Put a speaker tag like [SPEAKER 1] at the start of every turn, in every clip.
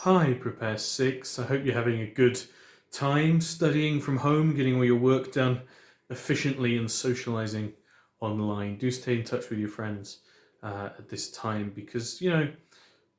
[SPEAKER 1] Hi, Prepare 6. I hope you're having a good time studying from home, getting all your work done efficiently and socializing online. Do stay in touch with your friends at this time because, when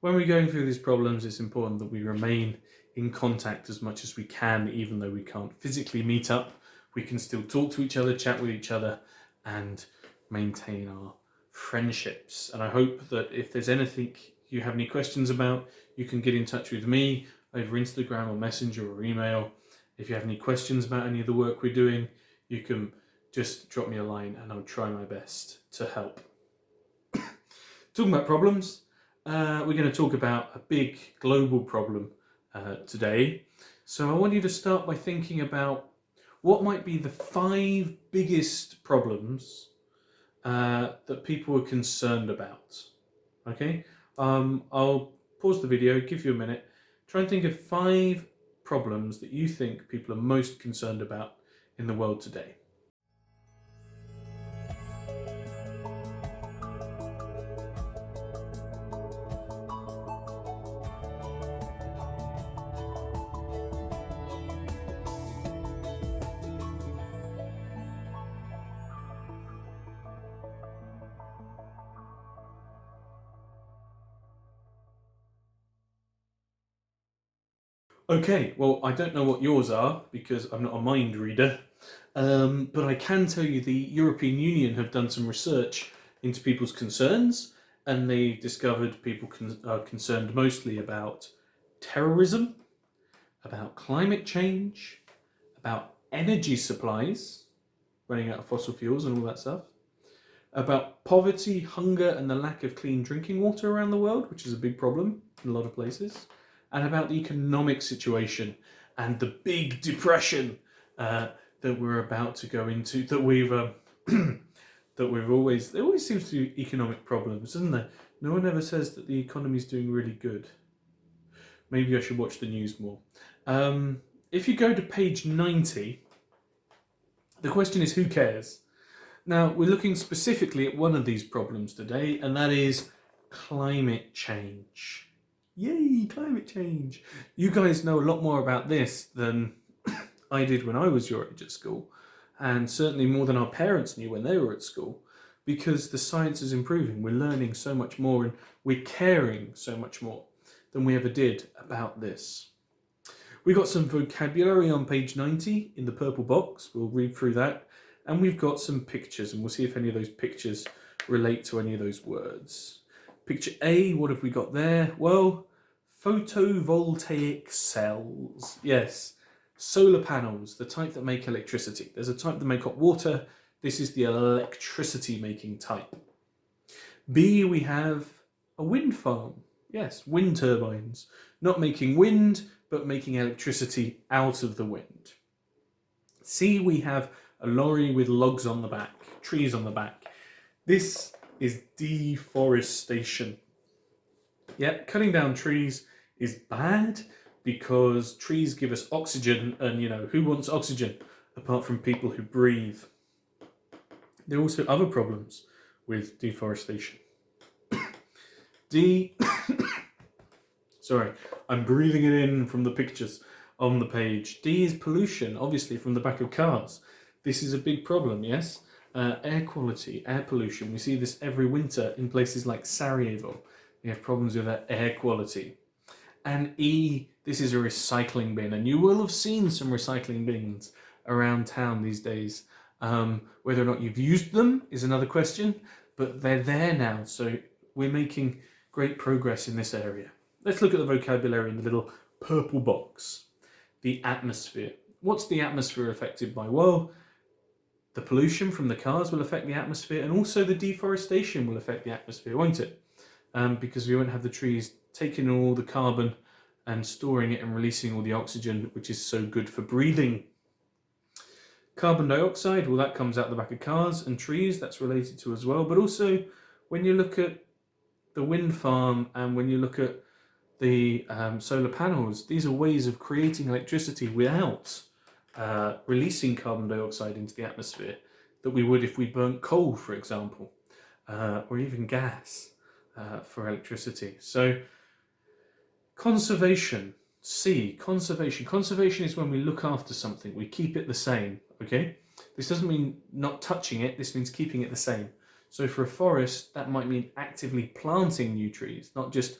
[SPEAKER 1] we're going through these problems, it's important that we remain in contact as much as we can, even though we can't physically meet up. We can still talk to each other, chat with each other, and maintain our friendships. And I hope that if there's anything you have any questions about, you can get in touch with me over Instagram or Messenger or email. If you have any questions about any of the work we're doing, you can just drop me a line and I'll try my best to help. Talking about problems, we're going to talk about a big global problem today. So I want you to start by thinking about what might be the 5 biggest problems that people are concerned about. Okay, I'll pause the video, give you a minute, try and think of 5 problems that you think people are most concerned about in the world today. Okay, well, I don't know what yours are because I'm not a mind reader, but I can tell you the European Union have done some research into people's concerns, and they discovered people are concerned mostly about terrorism, about climate change, about energy supplies, running out of fossil fuels and all that stuff, about poverty, hunger, and the lack of clean drinking water around the world, which is a big problem in a lot of places, and about the economic situation and the big depression that we're about to go into. That we've always, there always seems to be economic problems, isn't there? No one ever says that the economy's doing really good. Maybe I should watch the news more. If you go to page 90, the question is, who cares? Now, we're looking specifically at one of these problems today, and that is climate change. Yay, climate change. You guys know a lot more about this than I did when I was your age at school, and certainly more than our parents knew when they were at school, because the science is improving. We're learning so much more, and we're caring so much more than we ever did about this. We got some vocabulary on page 90 in the purple box. We'll read through that. And we've got some pictures, and we'll see if any of those pictures relate to any of those words. Picture A, what have we got there? Well, photovoltaic cells. Yes, solar panels, the type that make electricity. There's a type that make hot water. This is the electricity making type. B, we have a wind farm. Yes, wind turbines. Not making wind, but making electricity out of the wind. C, we have a lorry with logs on the back, trees on the back. This is deforestation. Yep, cutting down trees is bad because trees give us oxygen, and who wants oxygen apart from people who breathe? There are also other problems with deforestation. D, sorry, I'm breathing it in from the pictures on the page. D is pollution, obviously from the back of cars. This is a big problem, yes? Air quality, air pollution. We see this every winter in places like Sarajevo. We have problems with air quality. And E, this is a recycling bin. And you will have seen some recycling bins around town these days. Whether or not you've used them is another question, but they're there now. So we're making great progress in this area. Let's look at the vocabulary in the little purple box. The atmosphere. What's the atmosphere affected by? Well, the pollution from the cars will affect the atmosphere, and also the deforestation will affect the atmosphere, won't it? Because we won't have the trees taking all the carbon and storing it and releasing all the oxygen, which is so good for breathing. Carbon dioxide, well, that comes out the back of cars and trees, that's related to as well. But also, when you look at the wind farm and when you look at the solar panels, these are ways of creating electricity without releasing carbon dioxide into the atmosphere that we would if we burnt coal, for example, or even gas for electricity. So Conservation. C, conservation. Conservation is when we look after something, we keep it the same, okay? This doesn't mean not touching it, this means keeping it the same. So for a forest, that might mean actively planting new trees, not just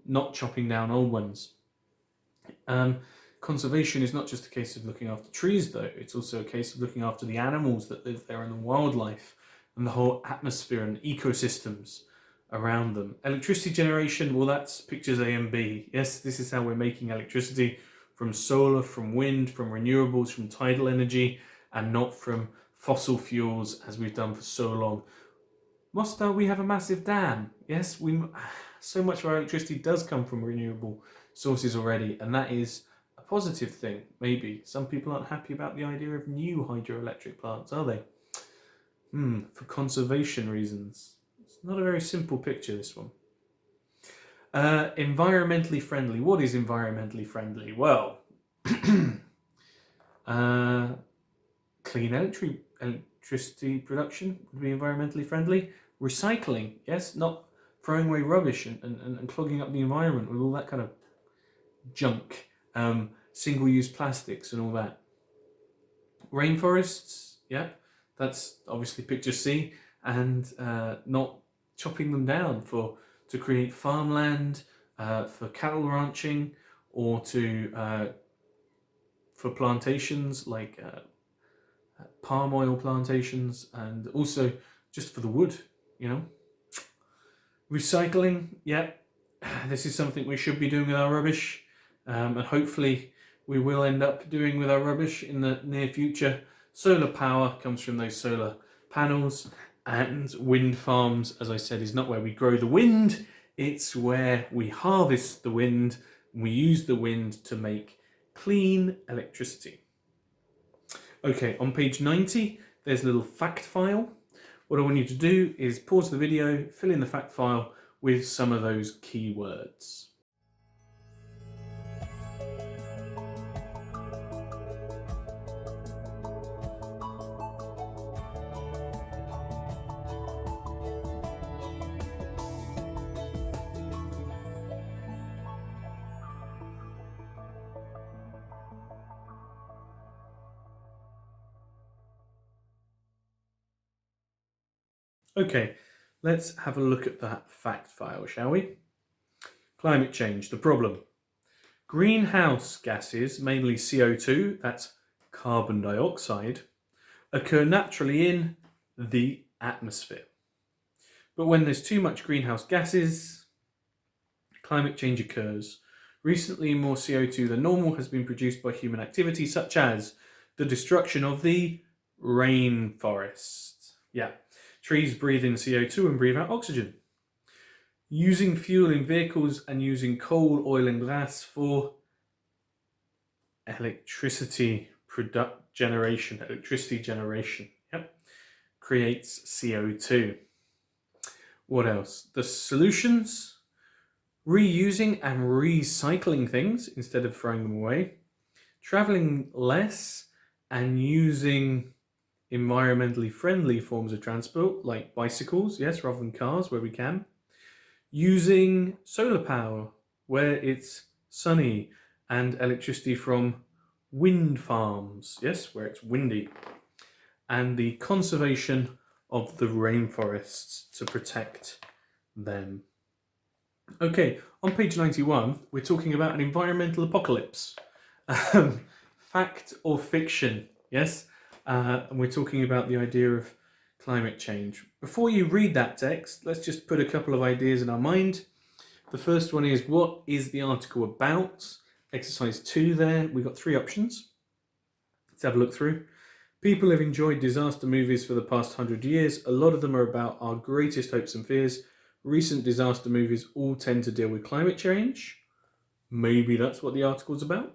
[SPEAKER 1] not chopping down old ones. Conservation is not just a case of looking after trees, though. It's also a case of looking after the animals that live there and the wildlife and the whole atmosphere and ecosystems around them. Electricity generation, well, that's pictures A and B. Yes, this is how we're making electricity from solar, from wind, from renewables, from tidal energy, and not from fossil fuels as we've done for so long. Mostar, we have a massive dam. Yes, so much of our electricity does come from renewable sources already, and that is a positive thing, maybe. Some people aren't happy about the idea of new hydroelectric plants, are they? For conservation reasons. It's not a very simple picture, this one. Environmentally friendly. What is environmentally friendly? Well, clean electricity production would be environmentally friendly. Recycling, yes, not throwing away rubbish and clogging up the environment with all that kind of junk, single-use plastics and all that. Rainforests, yeah, that's obviously picture C, and not chopping them down to create farmland, for cattle ranching, or for plantations like palm oil plantations, and also just for the wood, you know. Recycling, yeah, this is something we should be doing with our rubbish, and hopefully we will end up doing with our rubbish in the near future. Solar power comes from those solar panels, and wind farms, as I said, is not where we grow the wind, it's where we harvest the wind, and we use the wind to make clean electricity. Okay, on page 90, there's a little fact file. What I want you to do is pause the video, fill in the fact file with some of those keywords. Okay, let's have a look at that fact file, shall we? Climate change, the problem. Greenhouse gases, mainly CO2, that's carbon dioxide, occur naturally in the atmosphere. But when there's too much greenhouse gases, climate change occurs. Recently, more CO2 than normal has been produced by human activity, such as the destruction of the rainforest. Yeah, trees breathe in CO2 and breathe out oxygen. Using fuel in vehicles and using coal, oil and gas for electricity generation, yep, creates CO2. What else? The solutions: reusing and recycling things instead of throwing them away, traveling less and using environmentally friendly forms of transport like bicycles, yes, rather than cars where we can, using solar power where it's sunny, and electricity from wind farms, yes, where it's windy, and the conservation of the rainforests to protect them. Okay, on page 91, we're talking about an environmental apocalypse. Fact or fiction, yes? And we're talking about the idea of climate change. Before you read that text, let's just put a couple of ideas in our mind. The first one is, what is the article about? Exercise 2 there, we've got 3 options. Let's have a look through. People have enjoyed disaster movies for the past 100 years. A lot of them are about our greatest hopes and fears. Recent disaster movies all tend to deal with climate change. Maybe that's what the article's about.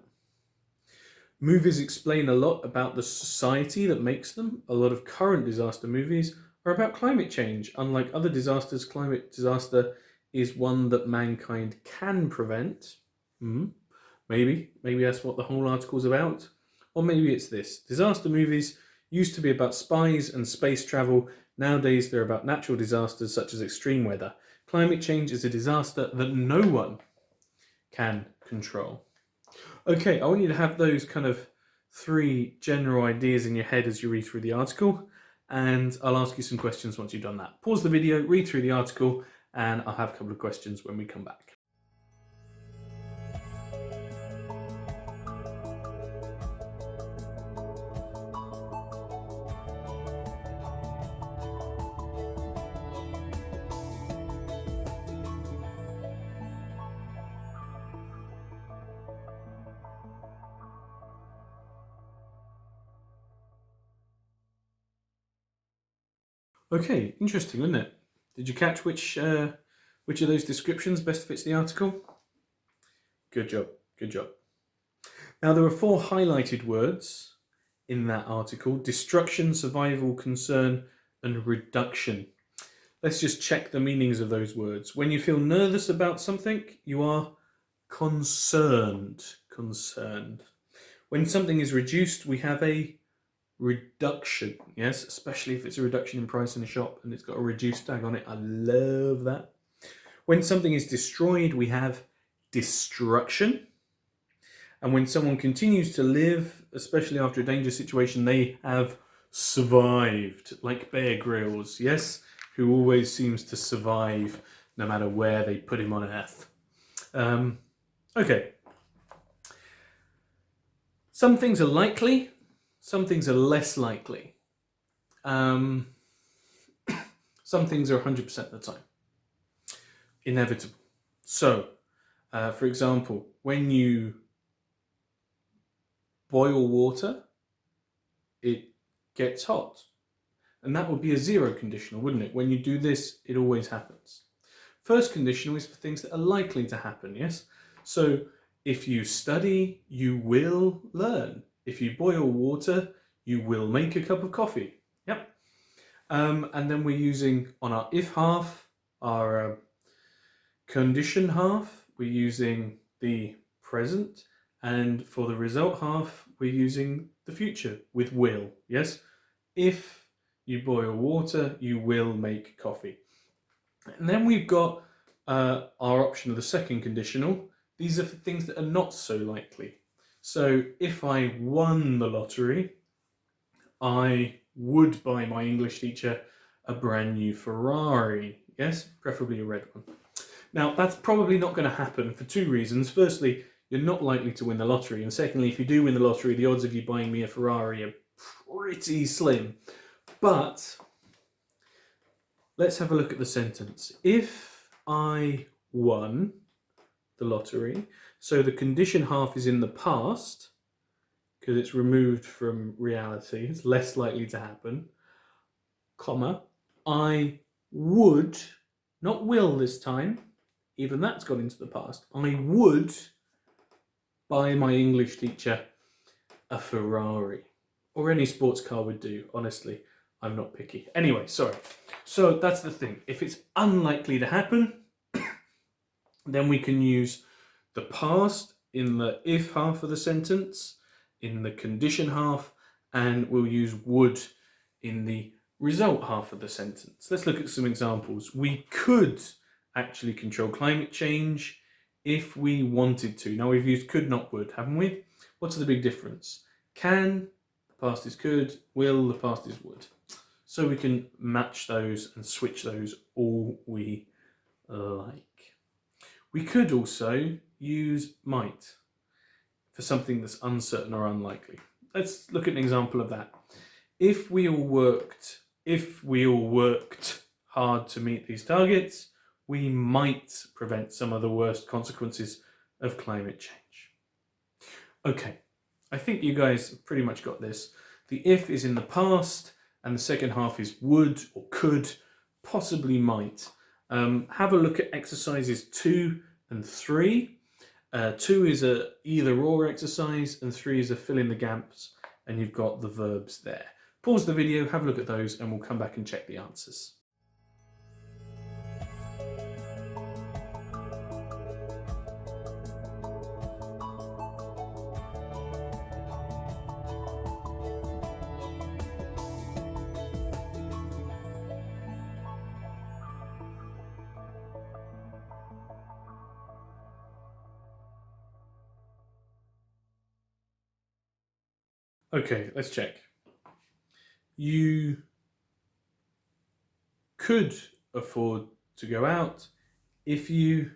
[SPEAKER 1] Movies explain a lot about the society that makes them. A lot of current disaster movies are about climate change. Unlike other disasters, climate disaster is one that mankind can prevent. Maybe that's what the whole article's about. Or maybe it's this. Disaster movies used to be about spies and space travel. Nowadays they're about natural disasters such as extreme weather. Climate change is a disaster that no one can control. Okay, I want you to have those kind of 3 general ideas in your head as you read through the article, and I'll ask you some questions once you've done that. Pause the video, read through the article, and I'll have a couple of questions when we come back. Okay, interesting, isn't it? Did you catch which of those descriptions best fits the article? Good job, good job. Now there are 4 highlighted words in that article: destruction, survival, concern, and reduction. Let's just check the meanings of those words. When you feel nervous about something, you are concerned. Concerned. When something is reduced, we have a reduction. Yes, especially if it's a reduction in price in a shop and it's got a reduced tag on it. I love that. When something is destroyed, we have destruction. And when someone continues to live, especially after a dangerous situation, they have survived, like Bear Grylls, yes, who always seems to survive no matter where they put him on earth. Okay. Some things are likely, some things are less likely. Some things are 100% of the time inevitable. So, for example, when you boil water, it gets hot. And that would be a 0 conditional, wouldn't it? When you do this, it always happens. First conditional is for things that are likely to happen, yes? So if you study, you will learn. If you boil water, you will make a cup of coffee. Yep. And then we're using, on our if half, our condition half, we're using the present. And for the result half, we're using the future with will, yes? If you boil water, you will make coffee. And then we've got our option of the second conditional. These are for things that are not so likely. So if I won the lottery, I would buy my English teacher a brand new Ferrari. Yes, preferably a red one. Now, that's probably not going to happen for 2 reasons. Firstly, you're not likely to win the lottery. And secondly, if you do win the lottery, the odds of you buying me a Ferrari are pretty slim. But let's have a look at the sentence. If I won the lottery, so the condition half is in the past, because it's removed from reality, it's less likely to happen, comma, I would, not will this time, even that's gone into the past, I would buy my English teacher a Ferrari. Or any sports car would do, honestly. I'm not picky. Anyway, sorry. So that's the thing. If it's unlikely to happen, then we can use the past in the if half of the sentence, in the condition half, and we'll use would in the result half of the sentence. Let's look at some examples. We could actually control climate change if we wanted to. Now we've used could, not would, haven't we? What's the big difference? Can, the past is could, will, the past is would. So we can match those and switch those all we like. We could also use might for something that's uncertain or unlikely. Let's look at an example of that. If we all worked hard to meet these targets, we might prevent some of the worst consequences of climate change. Okay, I think you guys have pretty much got this. The if is in the past, and the second half is would or could, possibly might. Have a look at exercises 2 and 3. 2 is a either or exercise, and 3 is a fill in the gaps, and you've got the verbs there. Pause the video, have a look at those, and we'll come back and check the answers. Okay, let's check. You could afford to go out if you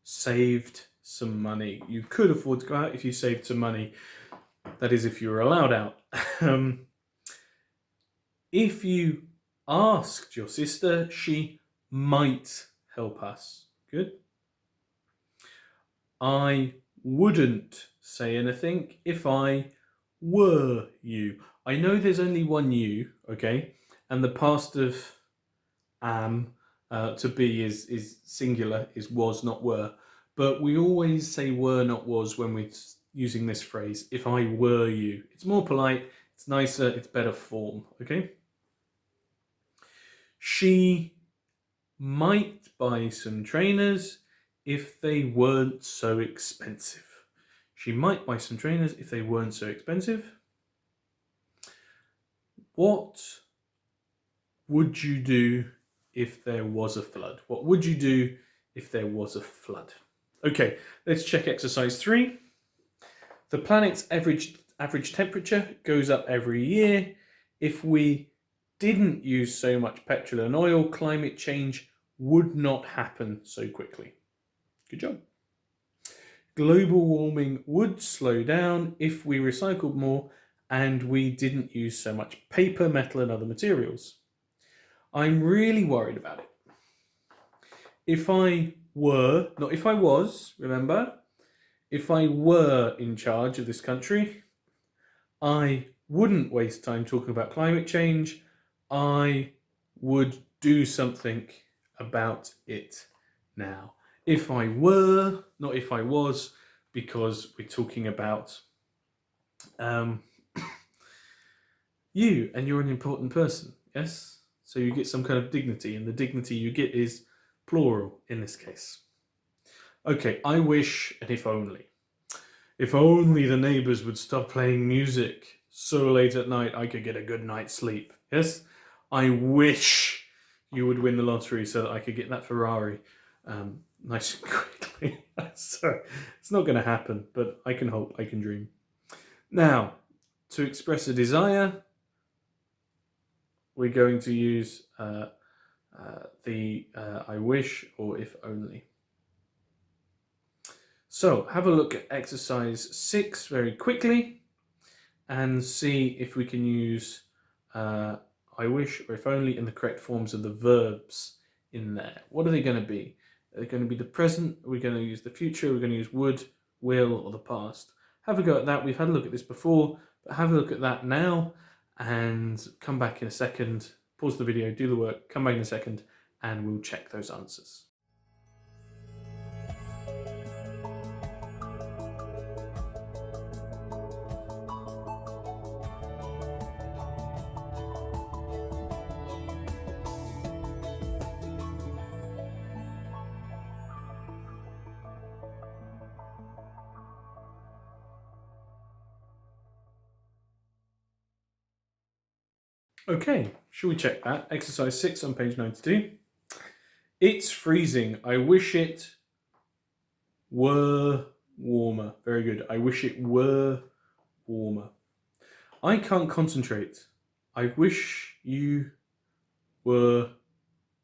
[SPEAKER 1] saved some money. You could afford to go out if you saved some money. That is, if you were allowed out. If you asked your sister, she might help us. Good. I wouldn't say anything if I were you. I know there's only one you, okay? And the past of am to be is singular, is was, not were. But we always say were, not was when we're using this phrase. If I were you. It's more polite, it's nicer, it's better form, okay? She might buy some trainers if they weren't so expensive. She might buy some trainers if they weren't so expensive. What would you do if there was a flood? What would you do if there was a flood? Okay, let's check exercise 3. The planet's average temperature goes up every year. If we didn't use so much petrol and oil, climate change would not happen so quickly. Good job. Global warming would slow down if we recycled more and we didn't use so much paper, metal, and other materials. I'm really worried about it. If I were, not if I was, remember, if I were in charge of this country, I wouldn't waste time talking about climate change. I would do something about it now. If I were, not if I was, because we're talking about you, and you're an important person, yes? So you get some kind of dignity, and the dignity you get is plural in this case. Okay, I wish, and if only. If only the neighbours would stop playing music so late at night I could get a good night's sleep. Yes? I wish you would win the lottery so that I could get that Ferrari nice and quickly. So it's not going to happen, but I can hope, I can dream. Now, to express a desire, we're going to use the I wish or if only. So have a look at exercise 6 very quickly and see if we can use I wish or if only in the correct forms of the verbs in there. What are they going to be? Are they going to be the present? Are we going to use the future? Are we going to use would, will, or the past? Have a go at that. We've had a look at this before, but have a look at that now and come back in a second. Pause the video, do the work, come back in a second, and we'll check those answers. Okay, shall we check that? Exercise 6 on page 92. It's freezing. I wish it were warmer. Very good. I wish it were warmer. I can't concentrate. I wish you were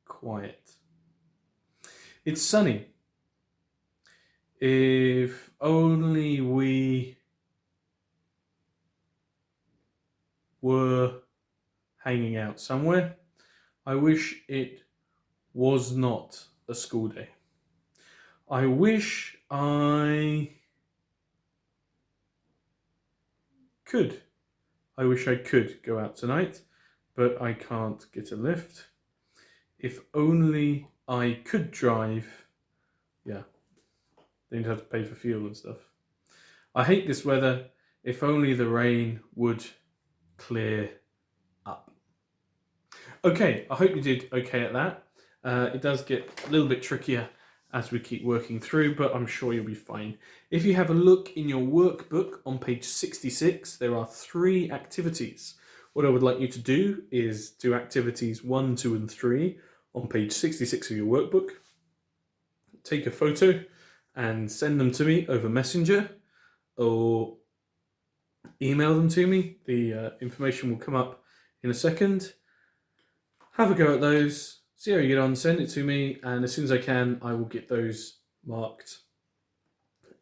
[SPEAKER 1] quiet. It's sunny. If only we were hanging out somewhere. I wish it was not a school day. I wish I could. I wish I could go out tonight, but I can't get a lift. If only I could drive. Yeah, then you'd have to pay for fuel and stuff. I hate this weather. If only the rain would clear up. Okay, I hope you did okay at that. It does get a little bit trickier as we keep working through, but I'm sure you'll be fine. If you have a look in your workbook on page 66, there are 3 activities. What I would like you to do is do activities 1, 2, and 3 on page 66 of your workbook. Take a photo and send them to me over Messenger or email them to me. The information will come up in a second. Have a go at those, see how you get on, send it to me, and as soon as I can, I will get those marked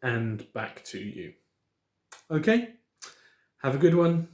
[SPEAKER 1] and back to you. Okay? Have a good one.